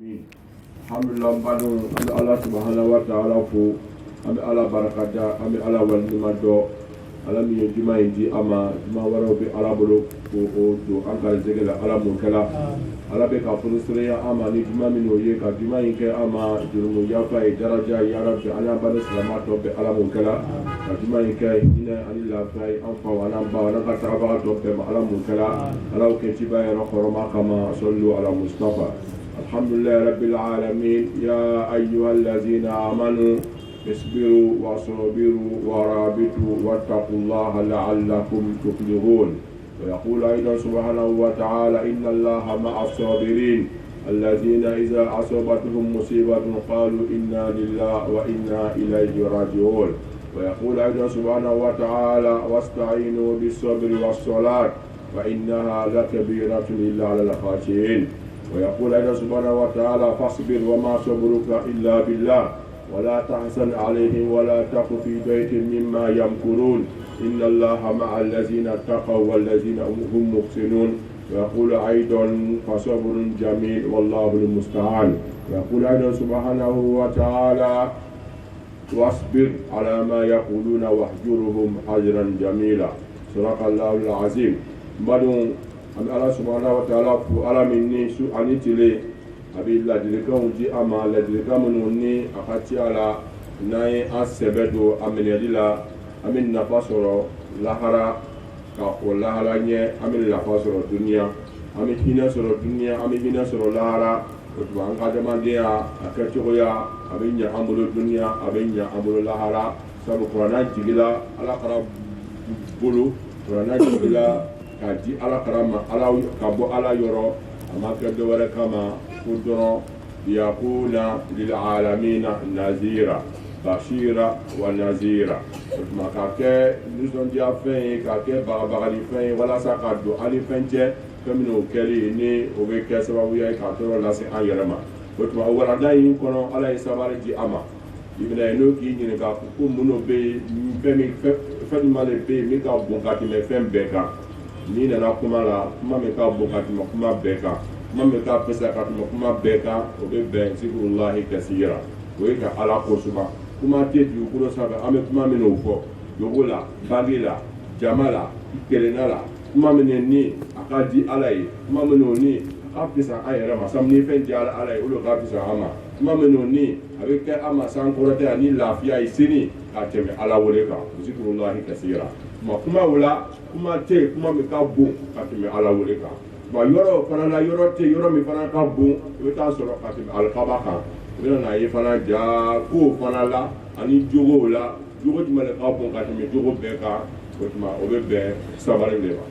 Alhamdulillah banu ami Allah subhanahu wa ta'ala fo ami Allah barakada ami Allah walima do ala mi juma indi ama juma waro be ala bolo ko do ankal zegela ala mun kala ala be ka furu suriya ama ni juma min o ye ka juma yin ke ama jurumu ya fa daraja ya rabbi ala bal salamato be ala mun kala ka juma yin ke ina ani la fa an fa wana ba wana ka taraba do be ala mun kala ala ke tiba ya khoroma kama sallu ala mustafa. الحمد لله رب العالمين يا أيها الذين آمنوا اصبروا وصبروا ورابطوا واتقوا الله لعلكم تفلحون ويقول أيضا سبحانه وتعالى إن الله مع الصابرين الذين إذا أصابتهم مصيبة قالوا إنا لله وإنا إليه راجعون ويقول أيضا سبحانه وتعالى واستعينوا بالصبر والصلاة وإنها لكبيرة إلا على الخاشعين ويقول أيضا سبحانه وتعالى فاصبر وما صبرك إلا بالله ولا تحزن عليهم ولا تك في بيت مما يمكرون إن الله مع الذين اتقوا والذين هم محسنون ويقول أيضا فصبر جميل والله المستعان ويقول أيضا سبحانه وتعالى واصبر على ما يقولون واهجرهم هجرا جميلا صدق الله العظيم بدون ami ala subhanahu wa ta'ala fu ala min ni su ani tile abi ladilikan di ama ladilikan minnu ni akati ala n'an an sɛbɛ don a minɛli la an bɛ nafa sɔrɔ lahara ka o lahara ɲɛ an bɛ nafa sɔrɔ duniya an bɛ hinɛ sɔrɔ duniya an bɛ hinɛ sɔrɔ lahara o tuma an ka adamadenya a kɛcogoya a bɛ ɲɛ an bolo duniya a bɛ ɲɛ an bolo lahara sabu kuranna jigila ala kɛra bolo kuranna jigila ka di ala karama ala ka bɔ ala yɔrɔ a ma kɛ dɔ wɛrɛ kama ko dɔrɔn yakuna lil alamina nazira bashira wa nazira o tuma ka kɛ nisɔndiya fɛn ye ka kɛ bagabagali fɛn ye walasa ka don ali fɛn cɛ fɛn min o kɛli ni o bɛ kɛ sababuya ye ka tɔɔrɔ lase an yɛrɛ ma o tuma o warada in kɔnɔ ala ye sabari di a ma i bɛna ye n'o k'i ɲininka ko mun n'o bɛ yen fɛn jumɛn de bɛ yen min ka bon ka tɛmɛ fɛn bɛɛ kan ni nana kuma la kuma min ka bon ka tɛmɛ kuma bɛɛ kan kuma min ka fɛsɛ ka tɛmɛ kuma bɛɛ kan o bɛ bɛn zikrullahi kasira o ye ka ala ko suba kuma tɛ dugukolo sanfɛ an bɛ kuma minnu fɔ jogo la bange la jama la kelenna la kuma min ni a ka di ala ye kuma minnu ni a ka fisa an yɛrɛ ma sabu ni fɛn di ala ye olu ka fisa an ma kuma minnu ni a bɛ kɛ an ma sankɔrɔtɛ ani lafiya ye sini ka tɛmɛ ala wele kan zikrullahi kasira kuma o la kuma tɛ kuma min ka bon ka tɛmɛ ala wele kan wa yɔrɔ fana la yɔrɔ tɛ yɔrɔ min fana ka bon i bɛ taa sɔrɔ ka tɛmɛ alikaba kan u bɛ na ye fana ja kow fana la ani jogow la jogo jumɛn de ka bon ka tɛmɛ jogo bɛɛ kan o tuma o bɛ bɛn sabali de ma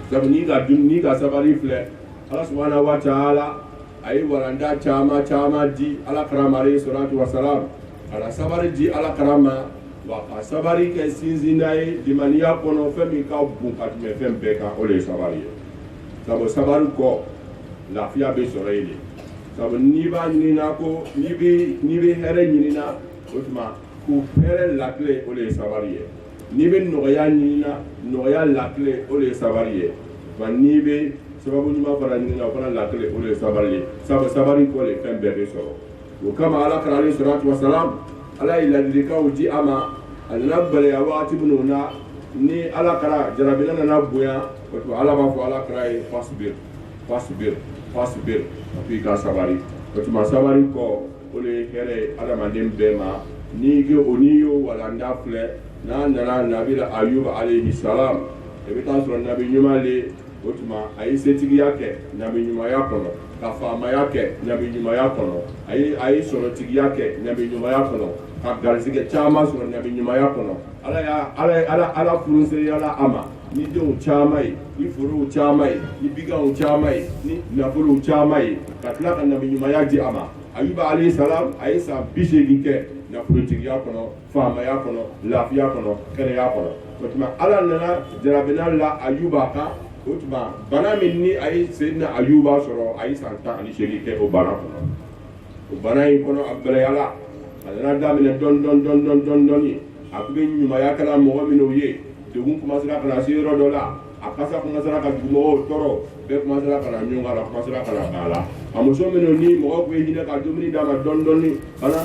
sabu n'i ka sabali filɛ ala subahana wa taala a ye walanda caman caman di ala karama alayhi salatu wa salam ka na sabali di ala karama wa ka sabari kɛ sinsinna ye limaniya kɔnɔ fɛn min ka bon ka tɛmɛ fɛn bɛɛ kan o de ye sabari ye sabu sabari kɔ lafiya bɛ sɔrɔ yen de sabu n'i b'a ɲinina ko n'i bɛ hɛrɛ ɲinina o tuma ko hɛrɛ lakile o de ye sabari ye n'i bɛ nɔgɔya ɲinina nɔgɔya lakile o de ye sabari ye wa n'i bɛ sababu ɲuman fana ɲinina o fana lakile o de ye sabari ye sabu sabari kɔ de fɛn bɛɛ bɛ sɔrɔ o kama ala kɛra alayhi salatu wa salam ala ye ladilikanw di a ma a nana gɛlɛya wagati minnu na ni ala kɛra jarabila nana bonya o tuma ala b'a fɔ ala kɛra ye fasibir a fɔ i ka sabari o tuma sabari kɔ o de ye hɛrɛ ye adamaden bɛɛ ma n'i y'o walanda filɛ n'a nana nabila ayuba alayhi salam i bɛ taa sɔrɔ nabi ɲuman le o tuma a ye setigiya kɛ nabi ɲumanya kɔnɔ ka faamaya kɛ nabi ɲumanya kɔnɔ a ye sɔrɔtigiya kɛ nabi ɲumanya kɔnɔ ka garizigɛ caman sɔrɔ nabi ɲumanya kɔnɔ ala furuseyala a ma ni denw caman ye ni forow caman ye ni biganw caman ye ni nafolow caman ye ka tila ka nabi ɲumanya di a ma ayuba alayhi salam a ye san 80 kɛ nafolotigiya kɔnɔ faamaya kɔnɔ lafiya kɔnɔ kɛnɛya kɔnɔ o tuma ala nana jarabina la ayuba kan o tuma bana min ni a ye seyidina ayuba sɔrɔ a ye san 18 kɛ o bana kɔnɔ o bana in kɔnɔ a gɛlɛyala a nana daminɛ dɔɔni a tun bɛ ɲumanya kɛla mɔgɔ minnu ye degun commencera ka na se yɔrɔ dɔ la a kasa commencera ka dugumɔgɔw tɔɔrɔ bɛɛ commencera ka na ɲɔgɔn a la commencera ka na ban a la amuso minnu ni mɔgɔ kun ye hinɛ ka dumuni d'a ma dɔɔni dɔɔni ana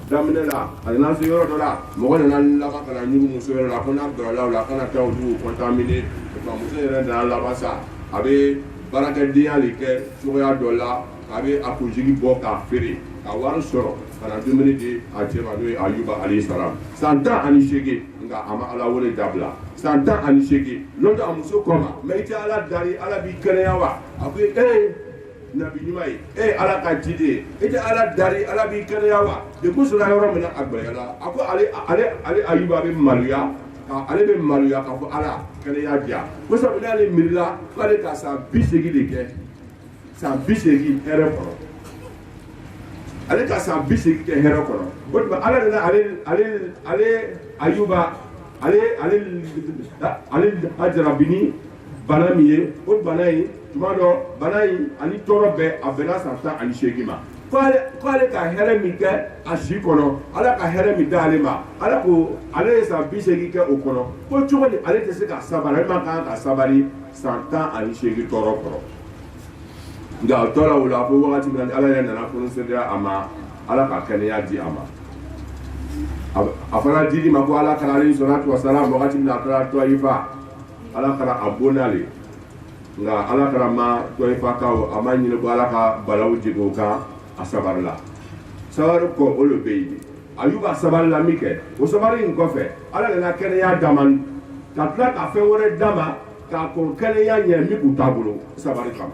daminɛ la a nana se yɔrɔ dɔ la mɔgɔ nana laban ka na ɲugu muso yɛrɛ la ko n'a gɛrɛla o la a kana taa olu contaminer muso yɛrɛ nana laban sa a bɛ baarakɛdenya de kɛ cogoya dɔ la a bɛ a kunsigi bɔ k'a feere ka wari sɔrɔ ka na dumuni di a cɛ ma n'o ye Ayuba alayhi salam san 18 nka a ma Ala wele dabila san 18 n'o tɛ a muso kɔ ma mais i tɛ Ala dari Ala b'i kɛnɛya wa a ko nabi ɲuman ye Ala ka ciden i tɛ Ala dari Ala b'i kɛnɛya wa de ko sɔrɔ yɔrɔ min na a gbɛlɛla a ko ale Ayuba bɛ maloya ale bɛ maloya k'a fɔ Ala kɛnɛya diya ko sabu n'ale miirila k'ale ka san 80 de kɛ san 80 hɛrɛ kɔnɔ ale ka san 80 kɛ hɛrɛ kɔnɔ o tuma Ala nana ale Ayuba ale ajarabini bana min ye o bana in tuma dɔ bana in ani tɔɔrɔ bɛɛ a bɛnna san 18 ma ko ale ka hɛrɛ min kɛ a si kɔnɔ Ala ka hɛrɛ min d'ale ma Ala ko ale ye san 80 kɛ o kɔnɔ ko cogo di ale tɛ se ka sabali ale ma kan ka sabali san 18 tɔɔrɔ kɔrɔ nka o tora o la ko wagati min na Ala yɛrɛ nana fonsereya a ma Ala ka kɛnɛya di a ma a fana dili ma ko Ala kana alayhi salatu wasalam wagati min na a taara Tɔyifa Ala kana a bonale nka Ala kana ma Tɔyifa kaw a ma ɲini ko Ala ka balaw jigin o kan a sabari la sabari kɔ o de bɛ yen Ayuba sabari la min kɛ o sabari in kɔfɛ Ala nana kɛnɛya d'a ma ka tila ka fɛn wɛrɛ d'a ma k'a kɔn kɛnɛya ɲɛ min kun t'a bolo sabari kama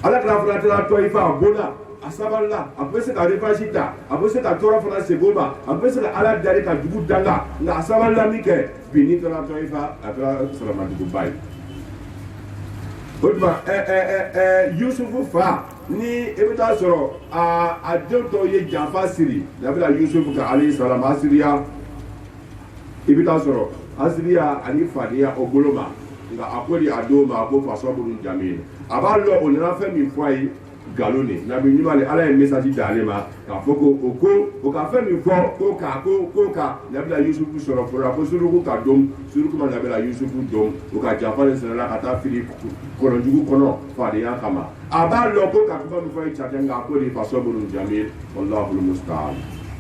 Ala kana fana taara Tɔyifa a bona a sabari la a bɛ se ka revanche ta a bɛ se ka tɔɔrɔ fana segin o ma a bɛ se ka Ala dari ka dugu danga nka a sabari la min kɛ bi n'i taara Tɔyifa a kɛra sɔrɔmaduguba ye o tuma Yusufu fa ni i bɛ taa sɔrɔ a den dɔw ye janfa siri nabila Yusufu ka alayhi salam Asiriya i bɛ taa sɔrɔ Asiriya ani fadenya o bolo ma nka a ko de a denw ma a ko fasobulu jamil a b'a dɔn o nana fɛn min fɔ a ye nkalon de nabi ɲuman de Ala ye message d'ale ma k'a fɔ ko o ka fɛn min fɔ ko ka nabila Yusufu sɔrɔ fɔlɔ ko suruku ka dɔn suruku ma nabila Yusufu dɔn o ka janfa de sɛnɛla ka taa fili kɔnɔjugu kɔnɔ fadenya kama a b'a dɔn ko ka kuma min fɔ ye ca tɛ nka a ko de fasobulu jamil wallahul musta'an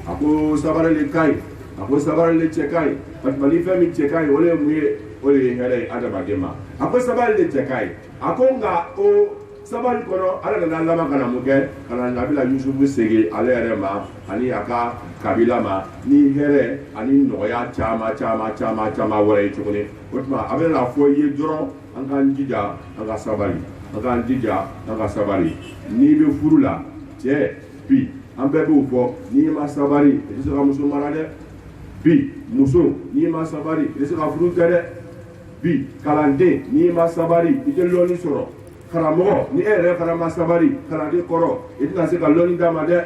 a ko sabari le ka ɲi a ko sabari le cɛ ka ɲi parce ni fɛn min cɛ ka ɲi o de ye mun ye o de ye hɛrɛ ye adamaden ma a ko sabari le cɛ ka ɲi a ko nka o sabari kɔnɔ Ala nana laban ka na mun kɛ ka na nabila Yusufu segin ale yɛrɛ ma ani a ka kabila ma ni hɛrɛ ani nɔgɔya caman wɛrɛ ye tuguni o tuma a bɛna fɔ i ye dɔrɔn an k'an jija an ka sabari an k'an jija an ka sabari n'i bɛ furu la cɛ bi an bɛɛ b'o fɔ n'i ma sabari i tɛ se ka muso mara dɛ bi muso n'i ma sabari i tɛ se ka furu kɛ dɛ bi kalanden n'i ma sabari i tɛ lɔnni sɔrɔ karamɔgɔ ni e yɛrɛ fana ma sabari kalanden kɔrɔ i tɛna se ka lɔnni d'a ma dɛ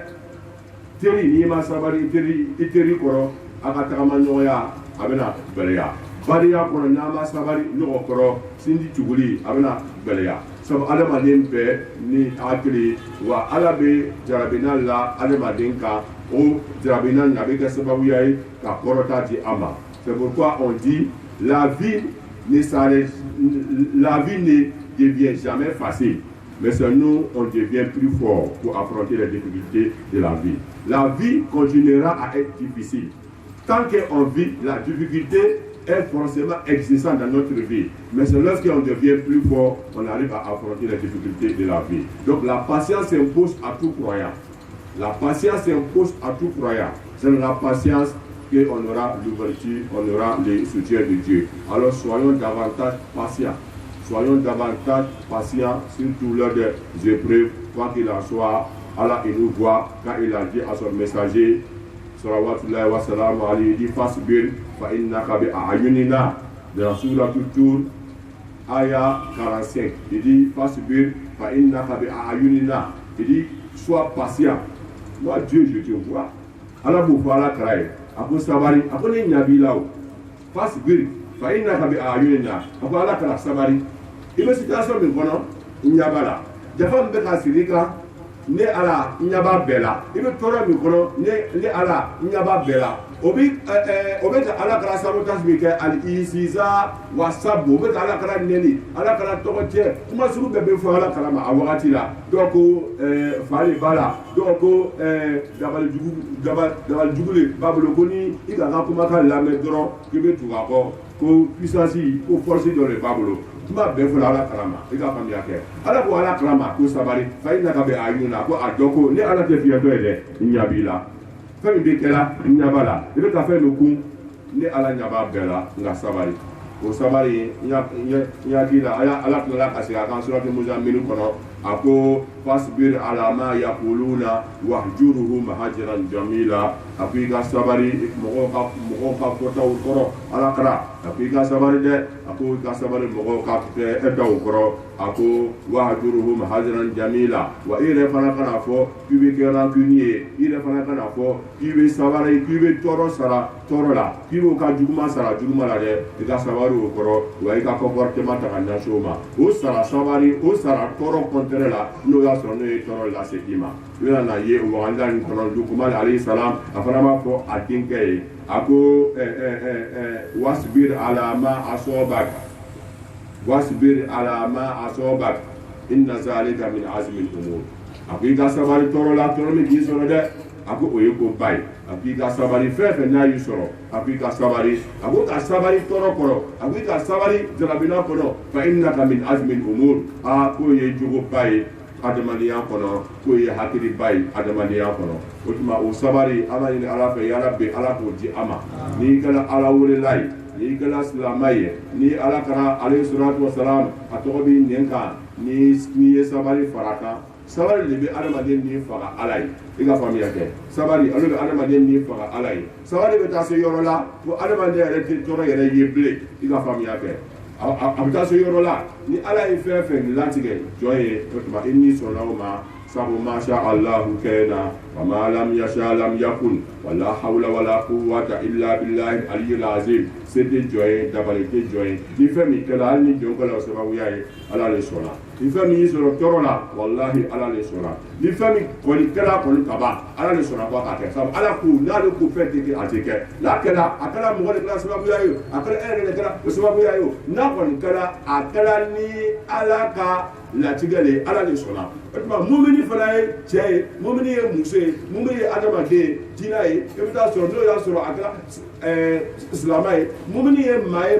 teri n'i ma sabari i teri kɔrɔ a ka tagama ɲɔgɔnya a bɛna gɛlɛya badenya kɔnɔ n'a ma sabari ɲɔgɔn kɔrɔ sinji cuguli a bɛna gɛlɛya sabu adamaden bɛɛ ni hakili wa Ala bɛ jarabina la adamaden kan o jarabina a bɛ kɛ sababuya ye ka kɔrɔta di a ma c'est pourquoi on dit la vie ne devient jamais facile, mais c'est nous, on devient plus fort pour affronter les difficultés de la vie. La vie continuera à être difficile. Tant qu'on vit, la difficulté est forcément existante dans notre vie. Mais c'est lorsqu'on devient plus fort, on arrive à affronter les difficultés de la vie. Donc la patience s'impose à tout croyant. La patience s'impose à tout croyant. C'est la patience qu'on aura l'ouverture, on aura le soutien de Dieu. Alors soyons davantage patients. Soyons davantage patients, surtout lors des épreuves, quoi qu'il en soit. Allah il nous voit quand il a dit à son messager, salawatullahi wa salam alayhi, dit fasbir fa innaka bi a'yunina, de la sourate Tur, aya 45. Il dit fasbir fa innaka bi a'yunina. Il dit sois patient. Moi Dieu je te vois. Allah vous voit la craie. Ako sabari, ako ne nyabila o. Fasbir fa innaka bi a'yunina. Ako Allah kala sabari. Il me situation min kono nyabala. Dafa mbe ka sirika ne ala nyaba bela ibe toro mi kono ne ala nyaba bela obi ta ala kara sabotage bi ke al isiza wasabu obi ta ala kara neli ala kara tokote kuma suru bebe fo ala kara ma awati la donc fali bala donc dabal jugule bablo koni ika ka kuma ka la me doro kebe tuwa ko puissance ko force dans le bablo tuma bɛɛ fɔlɔ ala kalama i ka faamuya kɛ ala ko ala kalama ko sabari fa ina ka bɛ a yuna ko a dɔ ko ni ala tɛ fiyɛtɔ ye dɛ ɲa b'i la fɛn min bɛ kɛla ɲaba la i bɛ ka fɛn min kun ni ala ɲaba bɛɛ la nka sabari o sabari ɲa k'i la ala tilala ka segin a kan surati muzamil kɔnɔ a ko fasbir ala ma yaquluna wahjuruhum hajaran jamila a ko i ka sabari mɔgɔw ka fɔtaw kɔrɔ ala kara a ko i ka sabari dɛ a ko i ka sabari mɔgɔw ka daw kɔrɔ a ko wahjuruhum hajaran jamila wa i yɛrɛ fana kana fɔ k'i bɛ kɛ rancune ye i yɛrɛ fana kana fɔ k'i bɛ sabari k'i bɛ tɔɔrɔ sara tɔɔrɔ la k'i b'o ka juguman sara juguman la dɛ i ka sabari o kɔrɔ wa i ka comportement ta ka ɲɛsin o ma o sara sabari o sara tɔɔrɔ kɔntɛrɛ la n'o y'a sɔrɔ n'o ye tɔɔrɔ lase i ma i bɛna na ye o waganda in kɔnɔ Luqman alayhi salam a fana b'a fɔ a denkɛ ye a ko wasbir ala ma asabak wasbir ala ma asabak inna zalika min azmi al-umur a ko i ka sabari tɔɔrɔ la tɔɔrɔ min k'i sɔrɔ dɛ a ko o ye ko ba ye a ko i ka sabari fɛn fɛn n'a y'i sɔrɔ a ko i ka sabari a ko ka sabari tɔɔrɔ kɔrɔ a ko i ka sabari jarabina kɔnɔ fa innaka min azmi al-umur a k'o ye jogo ba ye adamadenya kɔnɔ k'o ye hakili ba ye adamadenya kɔnɔ o tuma o sabari ala ɲini ala fɛ yala bɛ ala k'o di a ma n'i kɛra ala welela ye n'i kɛra silamɛ ye ni ala kɛra alayhi salatu wasalam a tɔgɔ b'i nɛn kan n'i ye sabari fara kan sabari de bɛ adamaden ni faga ala ye i ka faamuya kɛ sabari ale bɛ adamaden ni faga ala ye sabari bɛ taa se yɔrɔ la ko adamaden yɛrɛ tɛ tɔɔrɔ yɛrɛ ye bilen i ka faamuya kɛ a bɛ taa se yɔrɔ la ni ala ye fɛn fɛn latigɛ jɔn ye o tuma i ni sɔnna o ma sabu masha allahu kɛna wa ma lam yasha lam yakun wala hawla wala quwwata illa billahi aliyyil azim se tɛ jɔn ye dabali tɛ jɔn ye ni fɛn min kɛla hali ni jɔn kɛla o sababuya ye ala le sɔnna ni fɛn min y'i sɔrɔ tɔɔrɔ la walahi ala le sɔnna ni fɛn min kɔni kɛla kɔni kaban ala le sɔnna k'a kɛ sabu ala ko n'ale ko fɛn tɛ kɛ a tɛ kɛ n'a kɛla a kɛla mɔgɔ de kɛla sababuya ye a kɛla e yɛrɛ de kɛla o sababuya ye n'a kɔni kɛla a kɛla ni ala ka latigɛ le ala le sɔnna o tuma mumini fana ye cɛ ye mumini ye muso ye mumini ye adamaden ye diinɛ ye i bɛ taa sɔrɔ n'o y'a sɔrɔ a kɛra silamɛ ye mumini ye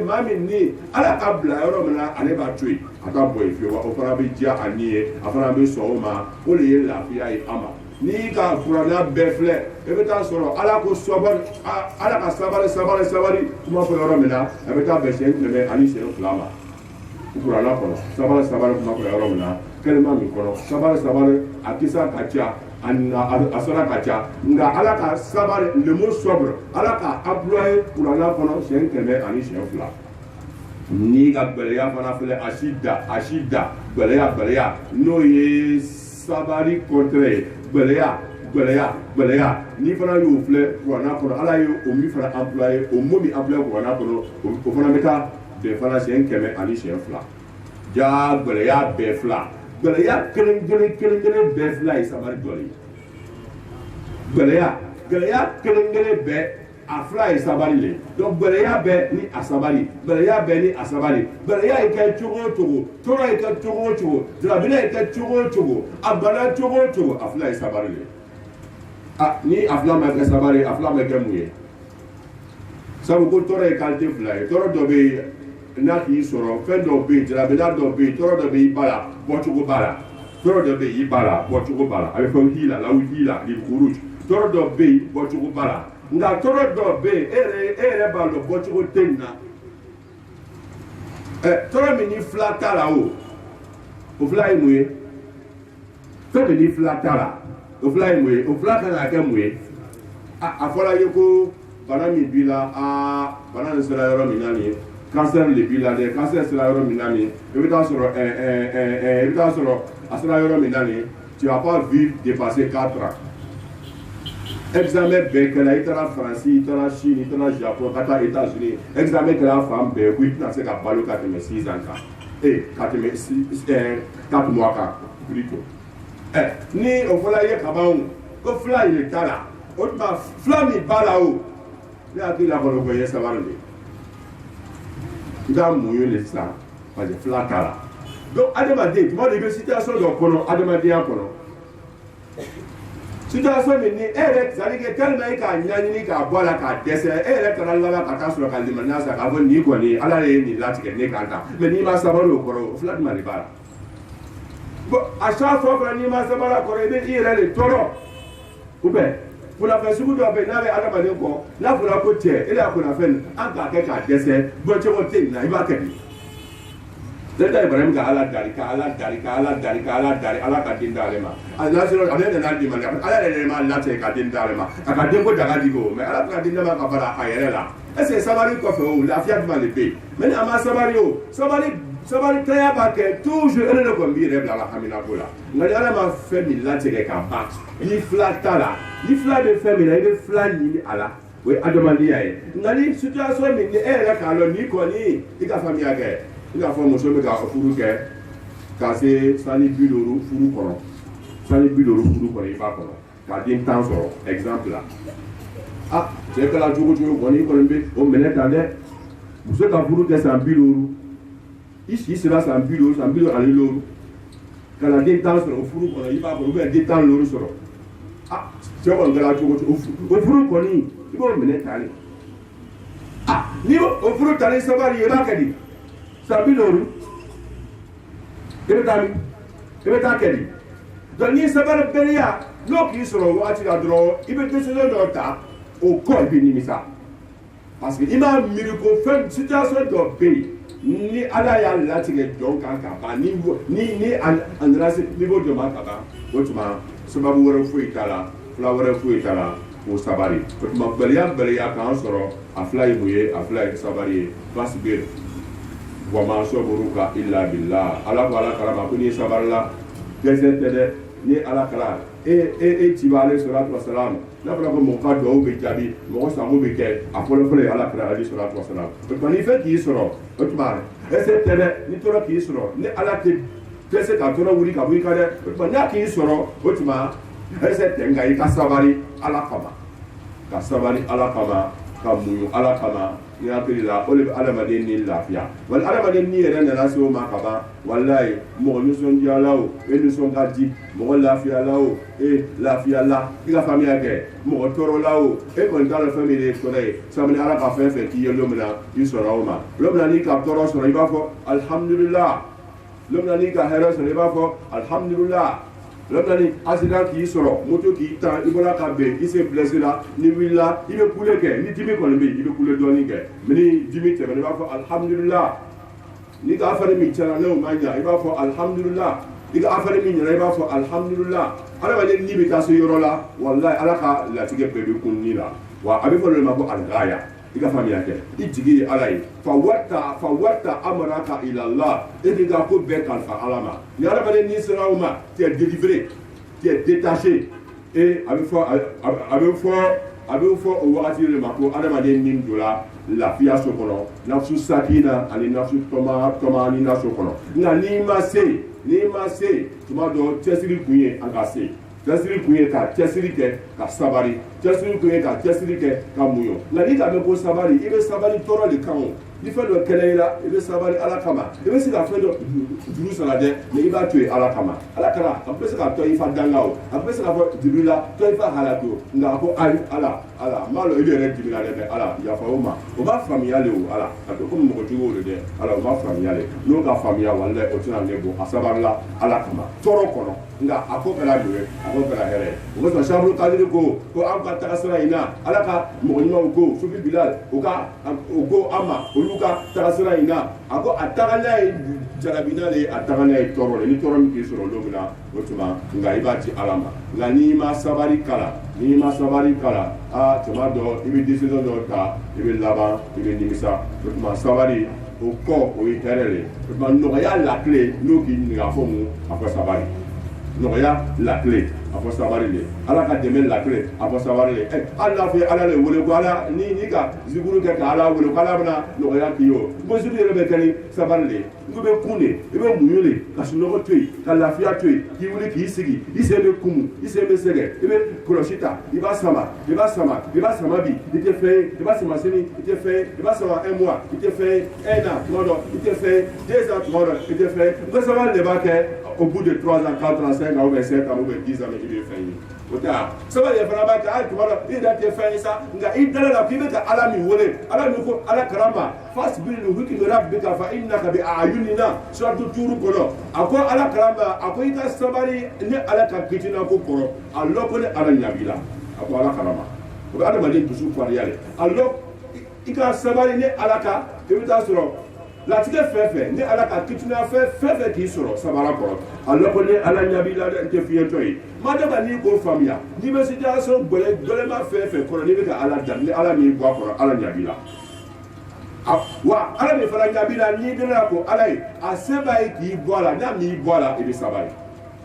maa min ni ala ka bila yɔrɔ min na ale b'a to yen a ka bɔ yen fiyewu o fana bɛ diya a ni ye a fana bɛ sɔn o ma o de ye lafiya ye a ma n'i ka kuranna bɛɛ filɛ i bɛ taa sɔrɔ ala ko sabari ala ka sabari kuma fɔ yɔrɔ min na a bɛ taa bɛn siɲɛ 100 ani siɲɛ 2 ma kuranna kɔnɔ sabari kuma fɔ yɔrɔ min na kɛlɛma min kɔnɔ sabari a kisa ka ca a sara ka ca nka ala ka sabari le mot sobre ala ka employé kuranna kɔnɔ siɲɛ 100 ani siɲɛ 2 n'i ka gɛlɛya fana filɛ a si da gɛlɛya n'o ye sabari contraire ye gɛlɛya n'i fana y'o filɛ kuranna kɔnɔ ala ye o min fana employé o mot min employé kuranna kɔnɔ o fana bɛ taa bɛn fana siɲɛ 100 ani siɲɛ 2 ja gɛlɛya bɛɛ fila gɛlɛya kelen bɛɛ fila ye sabari dɔ ye gɛlɛya kelen bɛɛ a fila ye sabari le donc gɛlɛya bɛɛ ni a sabari gɛlɛya ye kɛ cogo o cogo tɔɔrɔ ye kɛ cogo o cogo jarabina ye kɛ cogo o cogo a bana cogo o cogo a fila ye sabari le ni a fila ma kɛ sabari a fila ma kɛ mun ye sabu ko tɔɔrɔ ye qualité fila ye tɔɔrɔ dɔ bɛ yen n'a k'i sɔrɔ fɛn dɔw bɛ yen jarabina dɔw bɛ yen tɔɔrɔ dɔ bɛ i ba la bɔcogo b'a la tɔɔrɔ dɔ bɛ yen i ba la bɔcogo b'a la a bɛ fɔ hila lil-khuruj tɔɔrɔ dɔ bɛ yen bɔcogo b'a la nka tɔɔrɔ dɔ bɛ yen e yɛrɛ b'a dɔn bɔcogo tɛ nin na tɔɔrɔ min ni fila t'a la o fila ye mun ye fɛn min ni fila t'a la o fila ye mun ye o fila kan ka kɛ mun ye a fɔra ye ko bana min b'i la bana nin sera yɔrɔ min na nin ye cancer le b'i la dɛ cancer sera yɔrɔ min na nin i bɛ taa sɔrɔ a sera yɔrɔ min na nin tu vas pas vivre dépasser 4 ans examen bɛɛ kɛra i taara faransi i taara chine i taara japon ka taa états-unis examen kɛra fan bɛɛ ko i tɛna se ka balo ka tɛmɛ 6 ans kan ka tɛmɛ 4 mois kan plutôt ni o fɔla ye ka ban ko fila ye ta la o tuma fila min b'a la o ne hakili la kɔnɔ ko ye sabari de i ka muɲu de sisan parce que fila t'a la donc adamaden tuma dɔ i bɛ situation dɔ kɔnɔ adamadenya kɔnɔ situation min ni e yɛrɛ c'est à dire que tellement e k'a ɲaɲini k'a bɔ a la k'a dɛsɛ e yɛrɛ taara laban ka taa sɔrɔ ka limaniya san k'a fɔ nin kɔni ala ye nin latigɛ ne kan tan mais n'i ma sabari o kɔrɔ o fila jumɛn de b'a la bon à chaque fois n'i ma sabari a kɔrɔ i bɛ i yɛrɛ de tɔɔrɔ ou bien kunnafɛn sugu dɔ bɛ yen n'a bɛ adamaden kɔ n'a fɔra ko cɛ e de y'a kunnafɛn an k'a kɛ k'a dɛsɛ bɔcogo tɛ nin na i b'a kɛ di Dada Ibrahim ka ala dari ala ka den d'ale ma ala sɔrɔ ale nana di ma ala yɛrɛ ma latigɛ ka den d'ale ma a ka den ko daga di ko mais ala ka den ma ka fara a yɛrɛ la est ce que sabari kɔfɛ o lafiya jumɛn de bɛ yen mais a ma sabari o sabari taya b'a kɛ toujours e de kɔni b'i yɛrɛ bila ala hamina ko la nka ni ala ma fɛn min latigɛ ka ban ni fila t'a la ni fila bɛ fɛn min na i bɛ fila ɲini a la o ye adamadenya ye nka ni situation min ni e yɛrɛ k'a dɔn n'i kɔni i ka faamuya kɛ i k'a fɔ muso bɛ ka furu kɛ ka se sanni 50 furu kɔnɔ sanni 50 furu kɔnɔ i b'a kɔnɔ ka den 10 sɔrɔ exemple la cɛ kɛra cogo kɔni i kɔni bɛ o minɛ ta dɛ muso ka furu kɛ san 50 i si sera san 50 san 50 ka na den 10 sɔrɔ o furu kɔnɔ i b'a kɔnɔ ou bien den 10 sɔrɔ cɛ kɔni kɛra cogo o furu kɔni i b'o minɛ ta de ni o furu tali sabari i b'a kɛ di san 50 i bɛ taa kɛ di donc ni sabari bɛriya n'o k'i sɔrɔ o wagati la dɔrɔn i bɛ décision dɔ ta o kɔ i bɛ nimisa parce que i m'a miiri ko fɛn situation dɔ bɛ yen ni ala y'a latigɛ jɔn kan ka ban ni a nana se niveau dɔ ma ka ban o tuma sababu wɛrɛ foyi t'a la fila wɛrɛ foyi t'a la o sabari o tuma bɛriya k'an sɔrɔ a fila ye mun ye a fila ye sabari ye basibiri wa ma saburuka illa billah ala ko ala kalama ko ni sabarila dɛsɛ tɛ dɛ ni ala kala e ci b'ale salatu wasalam n'a fɔra ko mɔgɔ ka duwawu bɛ jaabi mɔgɔ sango bɛ kɛ a fɔlɔfɔlɔ ye ala kala ale salatu wasalam o tuma ni fɛn k'i sɔrɔ o tuma dɛsɛ tɛ dɛ ni tɔɔrɔ k'i sɔrɔ ni ala tɛ dɛsɛ ka tɔɔrɔ wuli ka bɔ i kan dɛ o tuma n'a k'i sɔrɔ o tuma dɛsɛ tɛ nka i ka sabari ala kama ka sabari ala kama ka muɲu ala kama ni hakili la o de bɛ adamaden ni lafiya wali adamaden ni yɛrɛ nana se o ma ka ban walayi mɔgɔ nisɔndiyala o e nisɔn ka di mɔgɔ lafiyala o e lafiyala i ka faamuya kɛ mɔgɔ tɔɔrɔla o e kɔni t'a dɔn fɛn min ye tɔɔrɔ ye sabula ala ka fɛn fɛn k'i ye don min na i sɔrɔ o ma don min na n'i ka tɔɔrɔ sɔrɔ i b'a fɔ alihamudulila don min na n'i ka hɛrɛ sɔrɔ i b'a fɔ alihamudulila lɔbila ni accident k'i sɔrɔ moto k'i tan i bɔra ka bɛn i se blessé la ni wulila i bɛ kule kɛ ni dimi kɔni bɛ yen i bɛ kule dɔɔni kɛ mais ni dimi tɛmɛna i b'a fɔ alhamdulillah ni ka affaire min tiɲɛna n'o ma ɲa i b'a fɔ alhamdulillah i ka affaire min ɲɛna i b'a fɔ alhamdulillah adamaden ni bɛ taa se yɔrɔ la walayi ala ka latigɛ bɛɛ bɛ kun ni la wa a bɛ fɔ olu de ma ko aligaya i ka faamuya kɛ i jigi ye ala ye fa warta amaraka ilallah e k'i ka ko bɛɛ kalifa ala ma ni adamaden n'i sera o ma tu es délivré tu es détaché et a bɛ fɔ o wagati de ma ko adamaden ni donna lafiya so kɔnɔ nafsu sakina ani nafsu tɔma ni naso kɔnɔ nka n'i ma se tuma dɔ cɛsiri kun ye an ka se cɛsiri kun ye ka cɛsiri kɛ ka sabari cɛsiri kun ye ka cɛsiri kɛ ka muɲu nka n'i ka mɛn ko sabari i bɛ sabari tɔɔrɔ de kan o ni fɛn dɔ kɛlɛ i la i bɛ sabari ala kama i bɛ se ka fɛn dɔ juru sara dɛ mais i b'a to yen ala kama ala kala a bɛ se ka tɔ i fa danga o a bɛ se ka fɔ juru la tɔ i fa halaki o nka a ko ayi ala n b'a dɔn i yɛrɛ dimina dɛ mais ala yafa o ma o b'a faamuya le o ala a ko komi mɔgɔ jugu o de dɛ ala o b'a faamuya le n'o ka faamuya walayi o tɛna ne bɔ a sabarila ala kama tɔɔrɔ kɔnɔ nka a ko kɛra don ye a ko kɛra hɛrɛ ye o kosɔn sabulu kadiri ko an ka tagasira in na ala ka mɔgɔ ɲumanw ko sufi bilal o ko an ma olu ka tagasira in na a ko a taga n'a ye jarabina le a taga n'a ye tɔɔrɔ le ni tɔɔrɔ min k'i sɔrɔ don min na o tuma nka i b'a ci ala ma nka n'i ma sabari kala tuma dɔ i bɛ décision dɔ ta i bɛ laban i bɛ nimisa o tuma sabari o kɔ o ye hɛrɛ le o tuma nɔgɔya la clé n'o k'i ɲininka a fɔ mun a fɔ sabari nɔgɔya la clé a fɔ sabali le ala ka dɛmɛ lakire a fɔ sabali le ala fɛ ala le wele ko ala ni ka zikuru kɛ ka ala wele ko ala bɛna nɔgɔya k'i ye o ko zikuru yɛrɛ bɛ kɛ ni sabali le i bɛ kun de i bɛ muɲu le ka sunɔgɔ to yen ka lafiya to yen k'i wuli k'i sigi i sen bɛ kumu i sen bɛ sɛgɛ i bɛ kɔlɔsi ta i b'a sama i b'a sama i b'a sama bi i tɛ fɛn ye i b'a sama sini i tɛ fɛn ye i b'a sama un mois i tɛ fɛn ye un an tuma dɔ i tɛ fɛn ye 2 ans tuma dɔ i tɛ fɛn ye ko sabali de b'a kɛ au bout de 3 ans 4 ans 5 ans ou bien 7 ans ou bien 10 ans i bɛ fɛn ye o tɛ a sabali de fana b'a kɛ hali tuma dɔ i yɛrɛ tɛ fɛn ye sa nka i dala la k'i bɛ ka ala min wele ala min ko ala karama fasibiri ni hukimi rabbika fa innaka bi a'yunina suratu tuuru kɔnɔ a ko ala karama a ko i ka sabali ne ala ka kitina ko kɔrɔ a lɔ ko ne ala ɲa b'i la a ko ala karama o bɛ adamaden dusu fariya le a lɔ i ka sabali ne ala ka i bɛ taa sɔrɔ latigɛ fɛn fɛn ne ala ka kitina fɛn fɛn k'i sɔrɔ sabara kɔrɔ a lɔ ko ne ala ɲa b'i la dɛ n tɛ fiyɛntɔ ye madama n'i k'o faamuya n'i bɛ situation gɛlɛma fɛn fɛn kɔrɔ n'i bɛ ka ala da ni ala m'i bɔ a kɔrɔ ala ɲa b'i la wa ala min fana ɲa b'i la n'i donna ko ala ye a se b'a ye k'i bɔ a la n'a m'i bɔ a la i bɛ sabali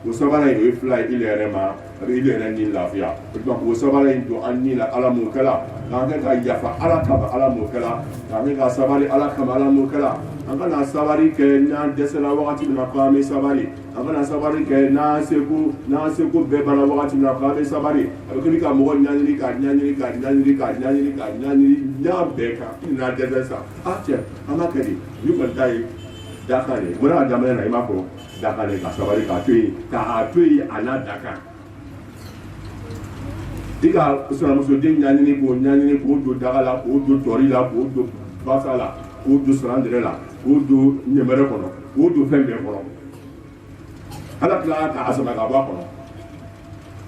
o sabara in o ye fila ye i yɛrɛ ma a bɛ i yɛrɛ ni lafiya o tuma k'o sabara in don an ni la ala m'o kɛla k'an kɛ ka yafa ala kama ala m'o kɛla k'an kɛ ka sabali ala kama ala m'o kɛla an kana sabali kɛ n'an dɛsɛra wagati min na k'an bɛ sabali an kana sabali kɛ n'an seko bɛɛ banna wagati min na k'an bɛ sabali a bɛ kɛ ka mɔgɔ ɲaɲini ka ɲaɲini ka ɲaɲini ka ɲaɲini ka ɲaɲini n'a bɛɛ kan i n'a dɛsɛ sa cɛ an b'a kɛ de ni kɔni ta ye dakan de mun na a daminɛ na i m'a fɔ dakan de ka sabali k'a to yen k'a to yen a n'a dakan i ka sinamusoden ɲaɲini k'o don daga la k'o don tɔri la k'o don basa la k'o don sarandɛrɛ la k'o don ɲɛmɛrɛ kɔnɔ k'o don fɛn bɛɛ kɔnɔ ala tila k'a sama ka bɔ a kɔnɔ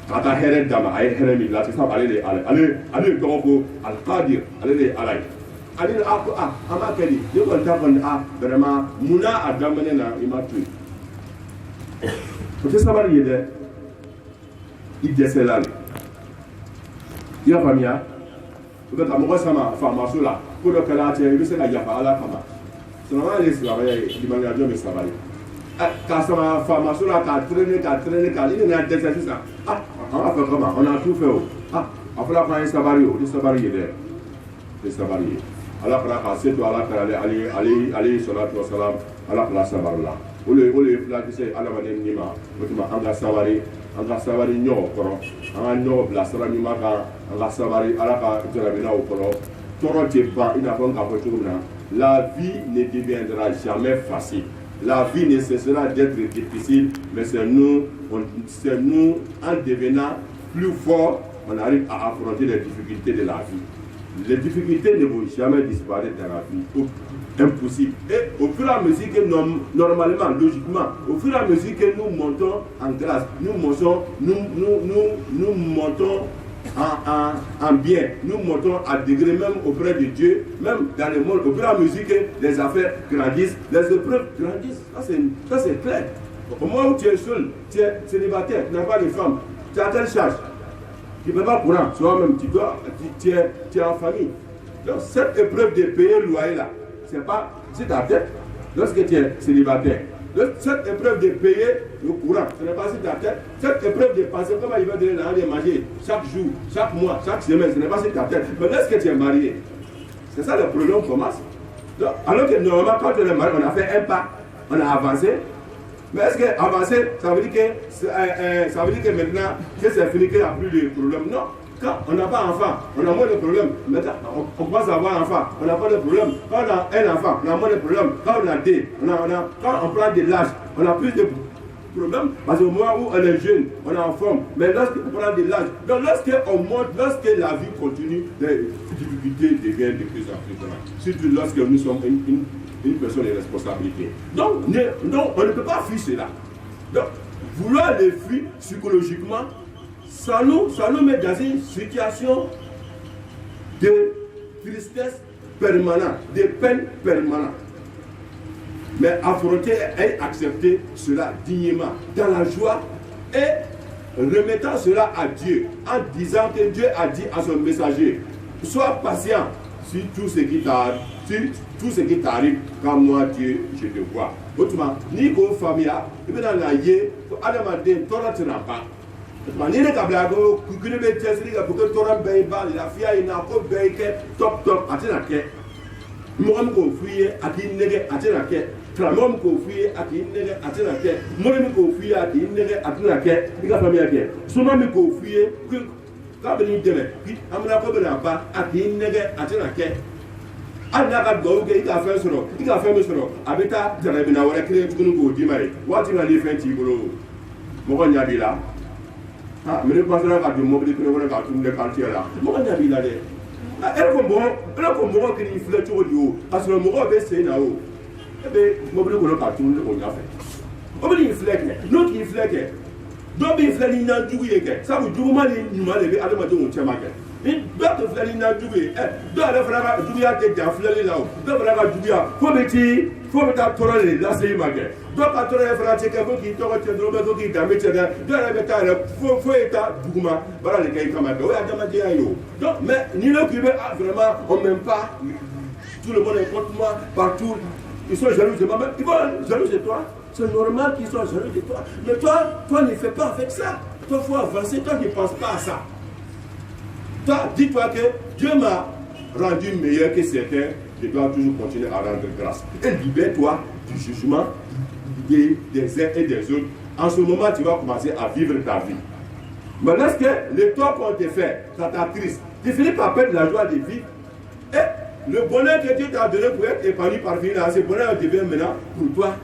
ka taa hɛrɛ d'a ma a ye hɛrɛ min lase sabu ale de ye ala ale ye tɔgɔ ko alikadir ale de ye ala ye ale de a ko an b'a kɛ di ne kɔni t'a kɔni vraiment munna a daminɛ na i ma to yen o tɛ sabali ye dɛ i dɛsɛla le i y'a faamuya o bɛ ka mɔgɔ sama faamaso la ko dɔ kɛra a cɛ i bɛ se ka yafa ala kama silamɛya ye silamɛya ye limaniya jɔn bɛ sabali k'a sama faamaso la k'a traîner k'a ni nana dɛsɛ sisan an b'a fɛ kama on a tout fait o a fɔra k'an ye sabali o tɛ sabali ye dɛ o tɛ sabali ye ala fana k'a se to ala kɛra ale ye salatu wa salam ala fana sabali la o le ye filakisɛ adamaden ni ma o tuma an ka sabali ɲɔgɔn kɔrɔ an ka ɲɔgɔn bila sira ɲuman kan an ka sabali ala ka jarabinaw kɔrɔ tɔɔrɔ tɛ ban i n'a fɔ n k'a fɔ cogo min na la vie ne deviendra jamais facile la vie ne cessera d'être difficile mais c'est nous en devenant plus forts on arrive à affronter les difficultés de la vie. Les difficultés ne vont jamais disparaître dans la vie. Impossible. Et au fur et à mesure que normalement, logiquement, au fur et à mesure que nous montons en grâce, nous montons en bien, nous montons à degré même auprès de Dieu, même dans le monde, au fur et à mesure que les affaires grandissent, les épreuves grandissent. Ça c'est clair. Au moment où tu es seul, tu es célibataire, tu n'as pas de femme, tu as telle charge. Tu ne peux pas courant, toi-même, tu es en famille. Donc, cette épreuve de payer le loyer là, c'est pas sur ta tête lorsque tu es célibataire. Donc, cette épreuve de payer le courant, ce n'est pas sur ta tête. Cette épreuve de penser comment il va donner l'argent de manger chaque jour, chaque mois, chaque semaine, ce n'est pas sur ta tête. Mais lorsque tu es marié, c'est ça le problème commence. Donc, alors que normalement, quand on est marié, on a fait un pas, on a avancé. Mais est-ce que avancer, ça veut dire que maintenant que c'est fini, qu'il n'y a plus de problème? Non. Quand on n'a pas d'enfant, on a moins de problèmes. Maintenant, on commence à avoir un enfant, on n'a pas de problème. Quand on a un enfant, on a moins de problèmes. Quand on a deux, quand on prend de l'âge, on a plus de problèmes. Parce qu'au moment où on est jeune, on est en forme. Mais lorsqu'on prend de l'âge, donc lorsqu'on monte, lorsque la vie continue, les difficultés deviennent de plus en plus grandes. Surtout lorsque nous sommes une personne de responsabilité. Donc, on ne peut pas fuir cela. Donc, vouloir les fuir psychologiquement, ça nous met dans une situation de tristesse permanente, de peine permanente. Mais affronter et accepter cela dignement, dans la joie et remettant cela à Dieu, en disant que Dieu a dit à son messager, sois patient sur tout ce qui t'arrive, quand moi Dieu je te vois. Autrement, ni qu'au famille, et bien dans la yé, Adam a dit, t'auras pas. manine kabla go kukune be tesri ga buke toram be ba la fia ina ko be ke top atina ke mo ko fuye ati nege atina ke tramom ko fuye ati nege atina ke mo mi ko fuye ati nege atina ke diga famia ke suma mi ko fuye ka be ni deme amna ko be na ba ati nege atina ke alla ka go ge ika fe soro abeta jarabi na wala kire tukunu go di mari wati na li fenti bolo mo ko nyabi la ah mene pasara ka do mobile ko wala ka tum de quartier la mo ko nyabi la de ele ko mo ko ni fle to di o asoro mo ko be se na o ebe mobile ko ka tum de ko nya fe o be ni fle ke no ki fle ke do be fle ni na dugu ye ke sa bu dugu ma ni ma le be adama de o chema ke ni do to fle ni na dugu ye do ala fla ka dugu ya ke ja fle la o do fla ka dugu ya fo be ta toro le la se ma ke do ka toro e fla che ke ko ki to ko che do be ko ki da me che da do ala be ta le fo eta dugu ma bara le ke kama do ya adama de ayo donc mais ni le qui veut vraiment on même pas tout le monde est contre moi partout ils sont jaloux de moi ils vont jaloux de toi. C'est normal qu'ils soient jaloux de toi. Mais toi ne fais pas avec ça. Toi, il faut avancer. Toi, ne pense pas à ça. Toi, dis-toi que Dieu m'a rendu meilleur que certains. Je dois toujours continuer à rendre grâce. Et libère-toi du jugement des uns et des autres. En ce moment, tu vas commencer à vivre ta vie. Mais lorsque le tort qu'on te fait, ça t'attriste, tu finis par perdre la joie de vivre. Et le bonheur que Dieu t'a donné pour être épanoui par finir, ce bonheur devient maintenant pour toi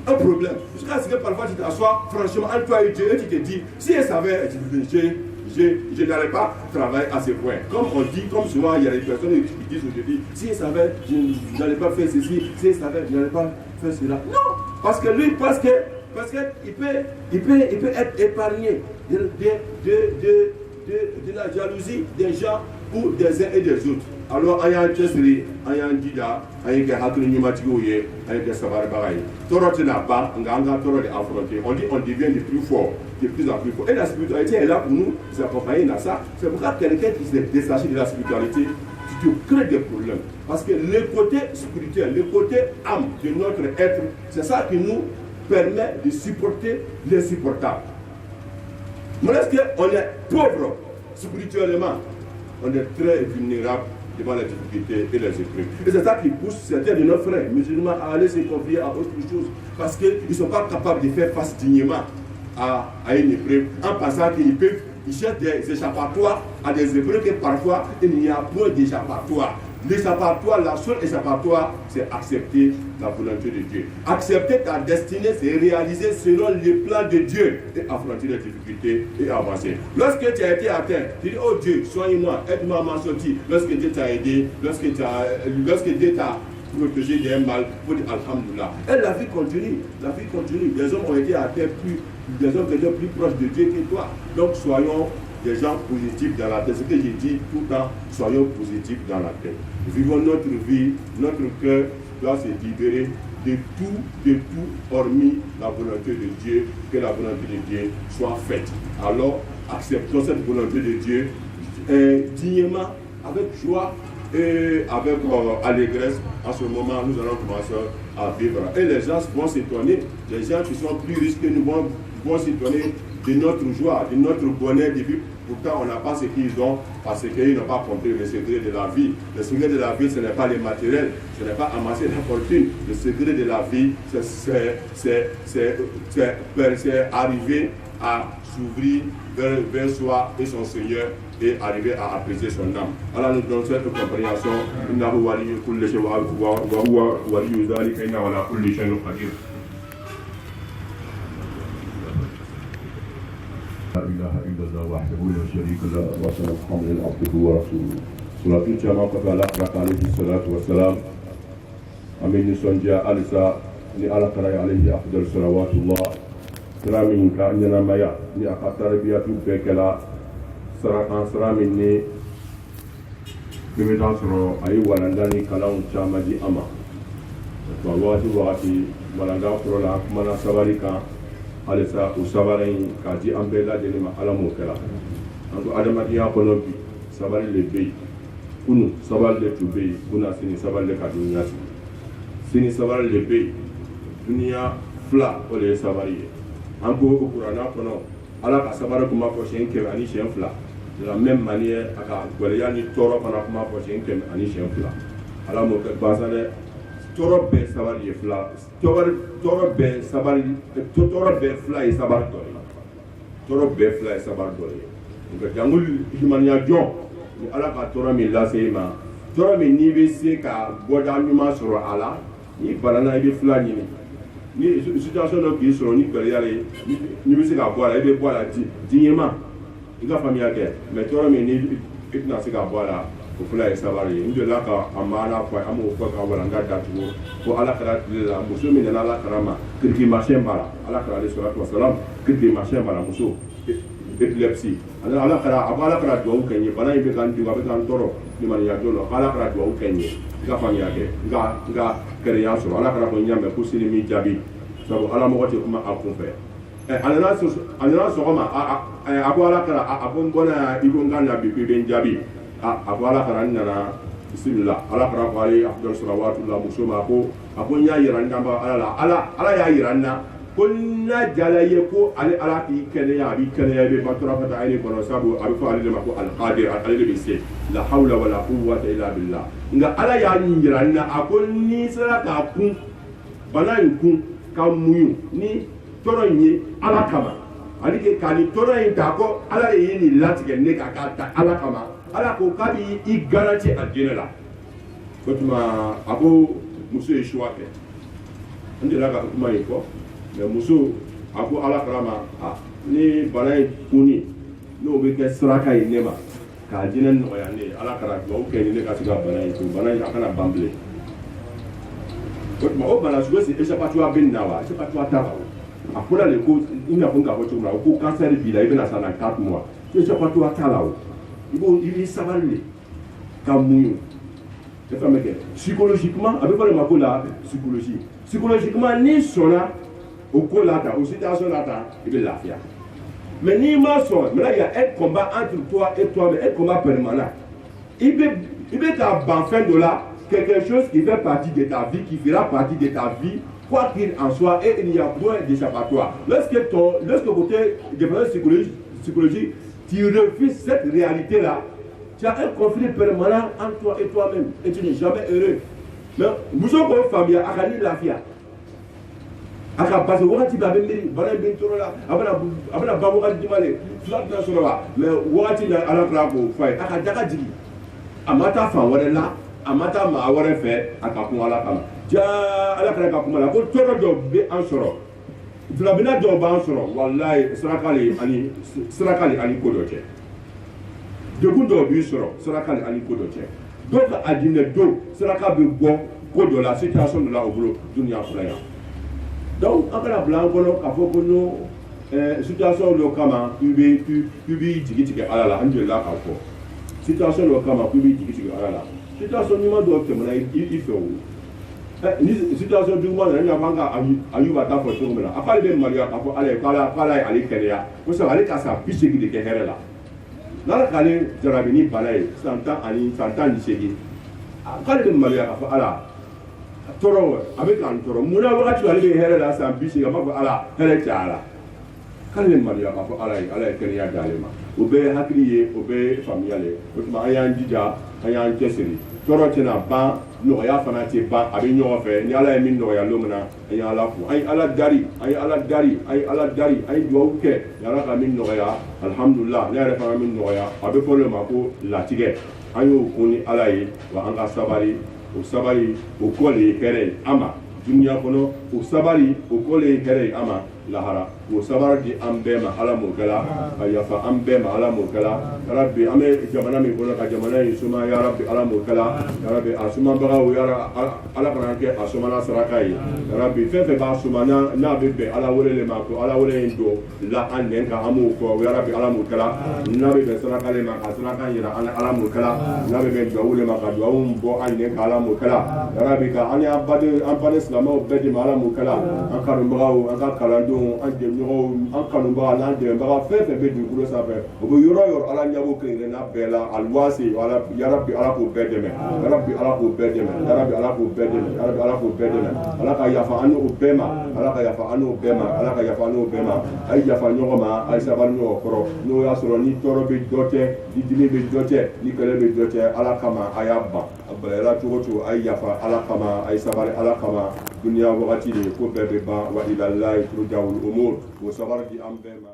un problème. Jusqu'à ce que parfois tu t'assois franchement entre toi et Dieu et tu te dis, si elle savait, je n'allais pas travailler à ce point. Comme on dit, comme souvent il y a des personnes qui disent aujourd'hui, si elle savait, je n'allais pas faire ceci, si elle savait, je n'allais pas faire cela. Non, parce que lui, parce qu'il peut être épargné de la jalousie des gens ou des uns et des autres. Alors, il y a un testri, il y a un dida, il y a un hakri nimatigo, il y a un sabar bagaille. Torotina pas, on a toro de affronter. On dit on devient de plus fort, de plus en plus fort. Et la spiritualité est là pour nous accompagner dans ça. C'est pourquoi quelqu'un qui s'est détaché de la spiritualité, tu te crées des problèmes. Parce que le côté spirituel, le côté âme de notre être, c'est ça qui nous permet de supporter l'insupportable. Mais est-ce qu'on est pauvre spirituellement? On est très vulnérable devant les difficultés et les épreuves. Et c'est ça qui pousse certains de nos frères musulmans à aller se confier à autre chose. Parce qu'ils ne sont pas capables de faire face dignement à une épreuve. En pensant ils cherchent des échappatoires à des épreuves que parfois il n'y a point d'échappatoire. L'échappatoire, la seule échappatoire, c'est accepter la volonté de Dieu. Accepter ta destinée, c'est réaliser selon le plan de Dieu et affronter les difficultés et avancer. Lorsque tu as été atteint, tu dis, oh Dieu, soigne-moi, aide-moi à m'en sortir. Lorsque Dieu t'a aidé, lorsque Dieu t'a protégé d'un mal, il faut dire Alhamdoulilah. Et la vie continue, Les hommes ont été atteints des hommes qui étaient plus proches de Dieu que toi. Donc soyons des gens positifs dans la tête. Ce que j'ai dit tout le temps, soyons positifs dans la tête. Vivons notre vie, notre cœur doit se libérer de tout, hormis la volonté de Dieu, que la volonté de Dieu soit faite. Alors, acceptons cette volonté de Dieu dignement, avec joie et avec allégresse. En ce moment, nous allons commencer à vivre. Et les gens vont s'étonner, les gens qui sont plus riches que nous vont s'étonner de notre joie, de notre bonheur de vivre. Pourtant, on n'a pas ce qu'ils ont parce qu'ils n'ont pas compris le secret de la vie. Le secret de la vie, ce n'est pas les matériels, ce n'est pas amasser la fortune. Le secret de la vie, c'est arriver à s'ouvrir vers soi et son Seigneur et arriver à apaiser son âme. Alors nous donnons cette compréhension. لا إله إلا الله وحده لا شريك له وصلى محمد عبده ورسوله صلاة الجماعة قبل عليه الصلاة والسلام أمين سنجا ألسا لألا كراي عليه أفضل صلوات الله سلامين كأننا مايا لأخطر بياتو بكلا سراكان سلامين ني بمدان سرو أي ولنداني كلاون شامدي أما وواجي ولندان سرو لأكمنا سواريكا alisa o sabari ka di an bɛɛ lajɛlen ma ala m'o kɛra an ko adamadenya kɔnɔ bi sabali le bɛ yen kunu sabali le tun bɛ yen kuna sini sabali le ka duniya sigi sini sabali le bɛ yen duniya fila o de ye sabali ye an ko o kuranna kɔnɔ ala ka sabara kuma fɔ siɲɛ 100 ani siɲɛ 2 de la même manière a ka gwɛlɛya ni tɔɔrɔ fana kuma fɔ siɲɛ 100 ani siɲɛ 2 ala m'o kɛ gansan dɛ tɔɔrɔ bɛɛ sabari ye fila tɔɔrɔ bɛɛ fila ye sabari dɔ ye tɔɔrɔ bɛɛ fila ye sabari dɔ ye nka jangol himaniya jɔn ni ala ka tɔɔrɔ min lase i ma tɔɔrɔ min n'i bɛ se ka bɔda ɲuman sɔrɔ a la n'i banana i bɛ fila ɲini ni situation dɔ k'i sɔrɔ ni gɛlɛya ye n'i bɛ se ka bɔ a la i bɛ bɔ a la diɲɛma i ka faamuya kɛ mais tɔɔrɔ min ni i tɛna se ka bɔ a la o fila ye sabari ye n delila ka a maana fɔ an m'o fɔ ka walanda datugu ko ala kɛra tile la muso min nana ala kɛra ma kirikimasiɲɛ b'a la ala kɛra ale sɔrɔ wasalam kirikimasiɲɛ b'a la muso epilepsie ala kɛra a b'a ala kɛra duwawu kɛ n ye bana in bɛ ka n degun a bɛ ka n tɔɔrɔ limaniya don la ala kɛra duwawu kɛ n ye i ka faamuya kɛ nka kɛnɛya sɔrɔ ala kɛra ko n y'a mɛn ko sini min jaabi sabu ala mɔgɔ tɛ kuma a kun fɛ a nana sɔgɔma a ko ala kɛra a ko n bɔra yan i ko n ka na bi k'i bɛ n jaabi a ko ala kɛra n nana bisimila ala kɛra ko ale afudal salawatu la muso ma a ko n y'a yira n danba ala la ala y'a yira n na ko n'a jala ye ko ale ala k'i kɛnɛya a b'i kɛnɛya i bɛ ban tora ka taa ale kɔnɔ sabu a bɛ fɔ ale de ma ko alqadir ale de bɛ se la hawla wala quwwata illa billah nka ala y'a yira n na a ko ni sera k'a kun bana in kun ka muɲu ni tɔɔrɔ in ye ala kama ani k'a ni tɔɔrɔ in ta ko ala de ye nin latigɛ ne ka k'a ta ala kama ala ko k'a b'i garanti a diinɛ la o tuma a ko muso ye choix kɛ n delila ka kuma in fɔ mais muso a ko ala kɛra ma ni bana in kunni n'o bɛ kɛ saraka ye ne ma k'a diinɛ nɔgɔya ne ye ala kɛra duwawu kɛ ni ne ka se ka bana in to bana in a kana ban bilen o tuma o bana sugu si échappatoire bɛ nin na wa échappatoire t'a la o a fɔra de ko i n'a fɔ n k'a fɔ cogo min na ko cancer b'i la i bɛna sa dans 4 mois échappatoire t'a la o i b'i sabali de ka muɲu i faamu kɛ psychologiquement a bɛ fɔ de ma ko la psychologie psychologiquement n'i sɔnna o ko la tan o situation la tan i bɛ lafiya mais n'i ma sɔn maintenant il y a un combat entre toi et toi-même un combat permanent i bɛ ka ban fɛn dɔ la quelque chose qui fait partie de ta vie qui fera partie de ta vie quoi qu'il en soit et il y a point d'échappatoire lorsque côté dépendance psychologique tu refuses cette réalité-là, tu as un conflit permanent entre toi et toi-même et tu n'es jamais heureux. Mais vous avez une famille, vous avez une lafia. Vous avez passé au Wati Babemiri, vous avez une tour là, vous avez un babouka du Malé, flat national, mais Wati n'a pas la claque au foyer, vous avez un digi. Amata fan, vous avez là, Amata ma aware fait, à Kapou à la Kama. Tia à la claque à Kumala, pour tout le monde en sort. Tulabina dɔw b'an sɔrɔ walayi sirakali ani ko dɔ cɛ degun dɔw b'i sɔrɔ sirakali ani ko dɔ cɛ dɔw ka adinɛ don siraka bɛ bɔ ko dɔ la situation dɔ la o bolo duniya fila yan donc an kana bila an kɔnɔ k'a fɔ ko no situation dɔ kama i b'i jigi tigɛ ala la an delila k'a fɔ situation dɔ kama k'i b'i jigi tigɛ ala la situation ɲuman dɔw tɛmɛna i fɛ o ni situation juguman nana ɲa fɔ Ayuba t'a fɔ cogo min na a k'ale bɛ maloya k'a fɔ ala ye k'ala ye ale kɛnɛya ko sabu ale ka san 80 de kɛ hɛrɛ la n'ala k'ale jarabi ni bana ye san 18 k'ale bɛ maloya k'a fɔ ala tɔɔrɔ a bɛ k'an tɔɔrɔ munna wagati ale bɛ hɛrɛ la san 80 a b'a fɔ ala hɛrɛ cayara k'ale bɛ maloya k'a fɔ ala ye kɛnɛya d'ale ma o bɛɛ ye hakili ye o bɛɛ ye faamuya ye o tuma an y'an jija an y'an cɛsiri tɔɔrɔ tɛna ban nɔgɔya fana tɛ ban a bɛ ɲɔgɔn fɛ ni ala ye min nɔgɔya don min na an ye ala fo an ye ala dari an ye duwawu kɛ ni ala ka min nɔgɔya alihamudulila ne yɛrɛ fana min nɔgɔya a bɛ fɔ o de ma ko latigɛ an y'o kun ni ala ye wa an ka sabali o sabali o kɔ de ye hɛrɛ ye an ma duniya kɔnɔ o sabali o kɔ de ye hɛrɛ ye an ma lahara o sabari di an bɛɛ ma ala m'o kɛla ka yafa an bɛɛ ma ala m'o kɛla yarabi an bɛ jamana min kɔnɔ ka jamana in suma yarabi ala m'o kɛla yarabi a sumabagaw ala kana kɛ a sumana saraka ye yarabi fɛn fɛn b'a suma n'a bɛ bɛn ala wele le ma ko ala wele in don la an nɛn kan an m'o fɔ yarabi ala m'o kɛla n'a bɛ bɛn saraka le ma ka saraka yira ala m'o kɛla n'a bɛ bɛn duwawu le ma ka duwawu bɔ an nɛn kan ala m'o kɛla yarabi ka an baden silamɛw bɛɛ di ma ala m'o mun kala an kanubagaw an ka kalandenw an jɛɲɔgɔnw an kanubaga n'an dɛmɛbaga fɛn fɛn bɛ dugukolo sanfɛ o bɛ yɔrɔ yɔrɔ ala ɲɛbɔ kelen-kelenna bɛɛ la aluwase yarabi ala k'o bɛɛ dɛmɛ yarabi ala k'o bɛɛ dɛmɛ yarabi ala k'o bɛɛ dɛmɛ yarabi ala k'o bɛɛ dɛmɛ ala ka yafa an n'o bɛɛ ma ala ka yafa an n'o bɛɛ ma ala ka yafa an n'o bɛɛ ma a ye yafa ɲɔgɔn ma a ye sabali ɲɔgɔn kɔrɔ n'o y'a sɔrɔ ni tɔɔrɔ bɛ dɔ cɛ ni dimi bɛ dɔ cɛ ni kɛlɛ bɛ dɔ cɛ ala kama a y'a ban a balayala cogo o cogo a ye yafa ala kama a ye sabali ala kama duniya wagati de ko bɛɛ bɛ ban wa ilalahi turja'ul umur o sabari di an bɛɛ ma